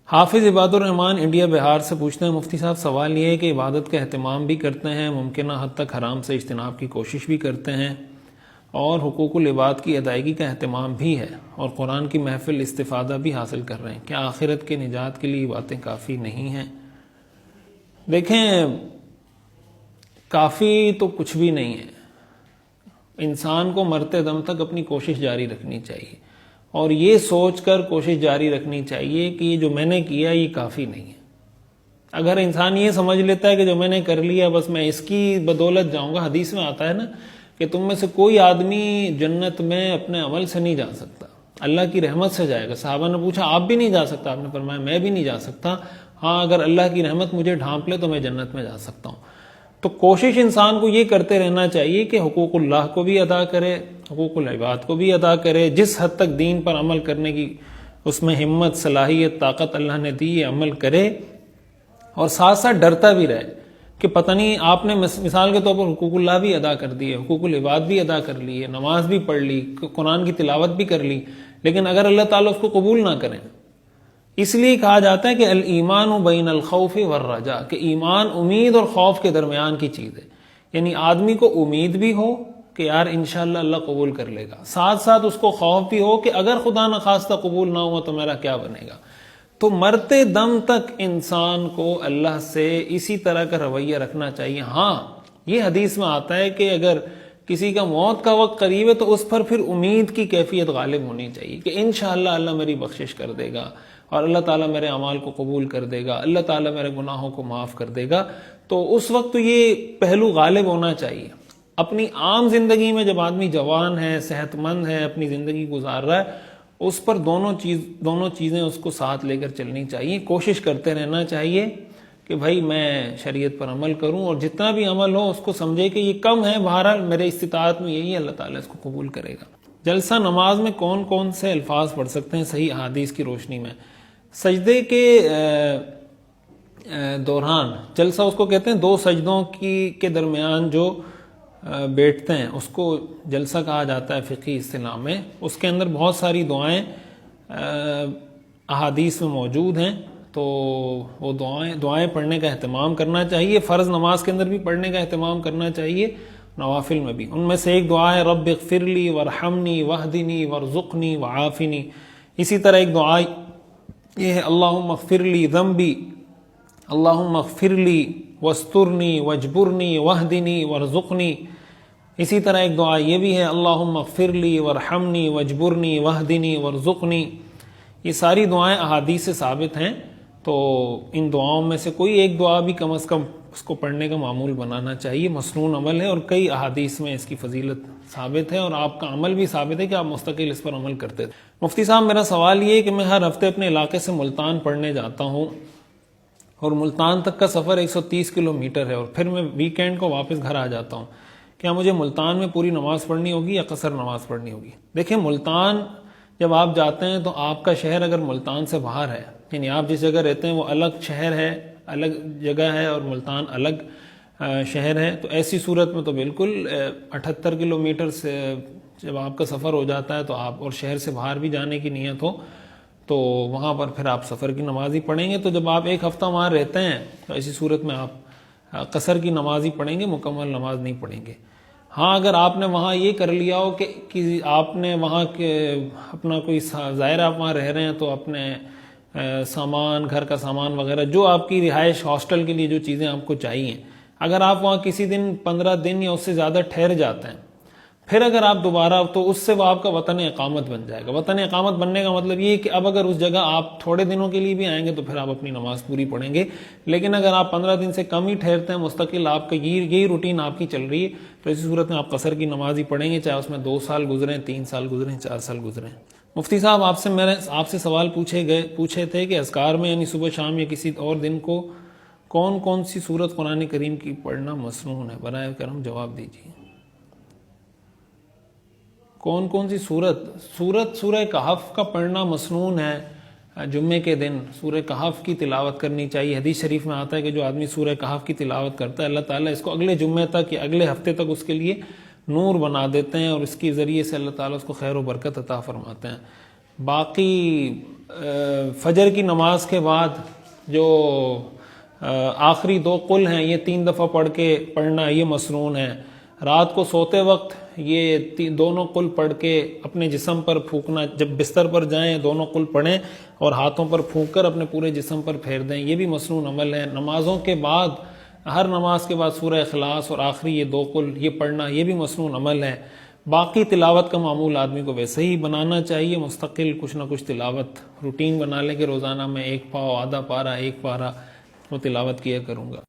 حافظ عباد الرحمان انڈیا بہار سے پوچھتے ہیں، مفتی صاحب سوال یہ ہے کہ عبادت کا اہتمام بھی کرتے ہیں، ممکنہ حد تک حرام سے اجتناب کی کوشش بھی کرتے ہیں، اور حقوق العباد کی ادائیگی کا اہتمام بھی ہے، اور قرآن کی محفل استفادہ بھی حاصل کر رہے ہیں، کیا آخرت کے نجات کے لیے یہ باتیں کافی نہیں ہیں؟ دیکھیں، کافی تو کچھ بھی نہیں ہے. انسان کو مرتے دم تک اپنی کوشش جاری رکھنی چاہیے، اور یہ سوچ کر کوشش جاری رکھنی چاہیے کہ یہ جو میں نے کیا یہ کافی نہیں ہے. اگر انسان یہ سمجھ لیتا ہے کہ جو میں نے کر لیا بس میں اس کی بدولت جاؤں گا، حدیث میں آتا ہے نا کہ تم میں سے کوئی آدمی جنت میں اپنے عمل سے نہیں جا سکتا، اللہ کی رحمت سے جائے گا. صحابہ نے پوچھا آپ بھی نہیں جا سکتا؟ آپ نے فرمایا میں بھی نہیں جا سکتا، ہاں اگر اللہ کی رحمت مجھے ڈھانپ لے تو میں جنت میں جا سکتا ہوں. تو کوشش انسان کو یہ کرتے رہنا چاہیے کہ حقوق اللہ کو بھی ادا کرے، حقوق العباد کو بھی ادا کرے، جس حد تک دین پر عمل کرنے کی اس میں ہمت، صلاحیت، طاقت اللہ نے دی، عمل کرے، اور ساتھ ساتھ ڈرتا بھی رہے کہ پتہ نہیں آپ نے مثال کے طور پر حقوق اللہ بھی ادا کر دیے، حقوق العباد بھی ادا کر لیے، نماز بھی پڑھ لی، قرآن کی تلاوت بھی کر لی، لیکن اگر اللہ تعالیٰ اس کو قبول نہ کریں. اس لیے کہا جاتا ہے کہ الایمان بین الخوف والرجاء، کہ ایمان امید اور خوف کے درمیان کی چیز ہے. یعنی آدمی کو امید بھی ہو کہ یار انشاءاللہ اللہ قبول کر لے گا، ساتھ ساتھ اس کو خوف بھی ہو کہ اگر خدا نخواستہ قبول نہ ہوا تو میرا کیا بنے گا. تو مرتے دم تک انسان کو اللہ سے اسی طرح کا رویہ رکھنا چاہیے. ہاں یہ حدیث میں آتا ہے کہ اگر کسی کا موت کا وقت قریب ہے تو اس پر پھر امید کی کیفیت غالب ہونی چاہیے کہ انشاءاللہ اللہ میری بخشش کر دے گا، اور اللہ تعالیٰ میرے اعمال کو قبول کر دے گا، اللہ تعالیٰ میرے گناہوں کو معاف کر دے گا. تو اس وقت تو یہ پہلو غالب ہونا چاہیے. اپنی عام زندگی میں جب آدمی جوان ہے، صحت مند ہے، اپنی زندگی گزار رہا ہے، اس پر دونوں چیزیں اس کو ساتھ لے کر چلنی چاہیے. کوشش کرتے رہنا چاہیے کہ بھائی میں شریعت پر عمل کروں، اور جتنا بھی عمل ہو اس کو سمجھے کہ یہ کم ہے، بہرحال میرے استطاعت میں یہی ہے، اللہ تعالیٰ اس کو قبول کرے گا. جلسہ نماز میں کون کون سے الفاظ پڑھ سکتے ہیں صحیح احادیث کی روشنی میں؟ سجدے کے دوران، جلسہ اس کو کہتے ہیں دو سجدوں کے درمیان جو بیٹھتے ہیں اس کو جلسہ کہا جاتا ہے فقہی اصطلاح میں. اس کے اندر بہت ساری دعائیں احادیث میں موجود ہیں، تو وہ دعائیں پڑھنے کا اہتمام کرنا چاہیے. فرض نماز کے اندر بھی پڑھنے کا اہتمام کرنا چاہیے، نوافل میں بھی. ان میں سے ایک دعا ہے رب اغفر لی وارحمنی واہدنی وارزقنی وعافنی. اسی طرح ایک دعا یہ ہے اللہم اغفر لی ذنبی، اللہم اغفر لی واسترنی واجبرنی واہدنی وارزقنی. اسی طرح ایک دعا یہ بھی ہے اللہم اغفر لی وارحمنی واجبرنی واہدنی وارزقنی. یہ ساری دعائیں احادیث سے ثابت ہیں، تو ان دعاؤں میں سے کوئی ایک دعا بھی کم از کم اس کو پڑھنے کا معمول بنانا چاہیے. مسنون عمل ہے، اور کئی احادیث میں اس کی فضیلت ثابت ہے، اور آپ کا عمل بھی ثابت ہے کہ آپ مستقل اس پر عمل کرتے تھے. مفتی صاحب میرا سوال یہ ہے کہ میں ہر ہفتے اپنے علاقے سے ملتان پڑھنے جاتا ہوں، اور ملتان تک کا سفر 130 کلومیٹر ہے، اور پھر میں ویکینڈ کو واپس گھر آ جاتا ہوں. کیا مجھے ملتان میں پوری نماز پڑھنی ہوگی یا قصر نماز پڑھنی ہوگی؟ دیکھیں، ملتان جب آپ جاتے ہیں تو آپ کا شہر اگر ملتان سے باہر ہے، یعنی آپ جس جگہ رہتے ہیں وہ الگ شہر ہے، الگ جگہ ہے، اور ملتان الگ شہر ہے، تو ایسی صورت میں تو بالکل 78 کلومیٹر سے جب آپ کا سفر ہو جاتا ہے تو آپ، اور شہر سے باہر بھی جانے کی نیت ہو تو وہاں پر پھر آپ سفر کی نماز ہی پڑھیں گے. تو جب آپ ایک ہفتہ وہاں رہتے ہیں تو ایسی صورت میں آپ قصر کی نماز ہی پڑھیں گے، مکمل نماز نہیں پڑھیں گے. ہاں اگر آپ نے وہاں یہ کر لیا ہو کہ آپ نے وہاں کے اپنا کوئی ظاہر آپ وہاں رہ رہے ہیں تو اپنے سامان، گھر کا سامان وغیرہ، جو آپ کی رہائش، ہاسٹل کے لیے جو چیزیں آپ کو چاہیے، اگر آپ وہاں کسی دن 15 دن یا اس سے زیادہ ٹھہر جاتے ہیں، پھر اگر آپ دوبارہ، تو اس سے وہ آپ کا وطن اقامت بن جائے گا. وطن اقامت بننے کا مطلب یہ ہے کہ اب اگر اس جگہ آپ تھوڑے دنوں کے لیے بھی آئیں گے تو پھر آپ اپنی نماز پوری پڑھیں گے. لیکن اگر آپ 15 دن سے کم ہی ٹھہرتے ہیں، مستقل آپ کا یہی روٹین آپ کی چل رہی ہے، تو اسی صورت میں آپ قصر کی نماز ہی پڑھیں گے، چاہے اس میں 2 سال گزریں، 3 سال گزریں، 4 سال گزریں. مفتی صاحب آپ سے سوال پوچھے تھے کہ اذکار میں یعنی صبح شام یا کسی اور دن کو کون کون سی سورت قرآن کریم کی پڑھنا مسنون ہے؟ براہ کرم جواب دیجیے. کون کون سی سورہ کہف کا پڑھنا مسنون ہے. جمعے کے دن سورہ کہف کی تلاوت کرنی چاہیے. حدیث شریف میں آتا ہے کہ جو آدمی سورہ کہف کی تلاوت کرتا ہے اللہ تعالیٰ اس کو اگلے جمعے تک یا اگلے ہفتے تک اس کے لیے نور بنا دیتے ہیں، اور اس کے ذریعے سے اللہ تعالیٰ اس کو خیر و برکت عطا فرماتے ہیں. باقی فجر کی نماز کے بعد جو آخری 2 قل ہیں یہ 3 دفعہ پڑھنا یہ مسنون ہے. رات کو سوتے وقت یہ دونوں قل پڑھ کے اپنے جسم پر پھونکنا، جب بستر پر جائیں 2 قل پڑھیں اور ہاتھوں پر پھونک کر اپنے پورے جسم پر پھیر دیں، یہ بھی مسنون عمل ہے. نمازوں کے بعد، ہر نماز کے بعد سورہ اخلاص اور آخری یہ 2 قل یہ پڑھنا یہ بھی مسنون عمل ہے. باقی تلاوت کا معمول آدمی کو ویسے ہی بنانا چاہیے، مستقل کچھ نہ کچھ تلاوت روٹین بنا لیں کہ روزانہ میں 1 پاؤ، آدھا پارہ، 1 پارہ وہ تلاوت کیا کروں گا.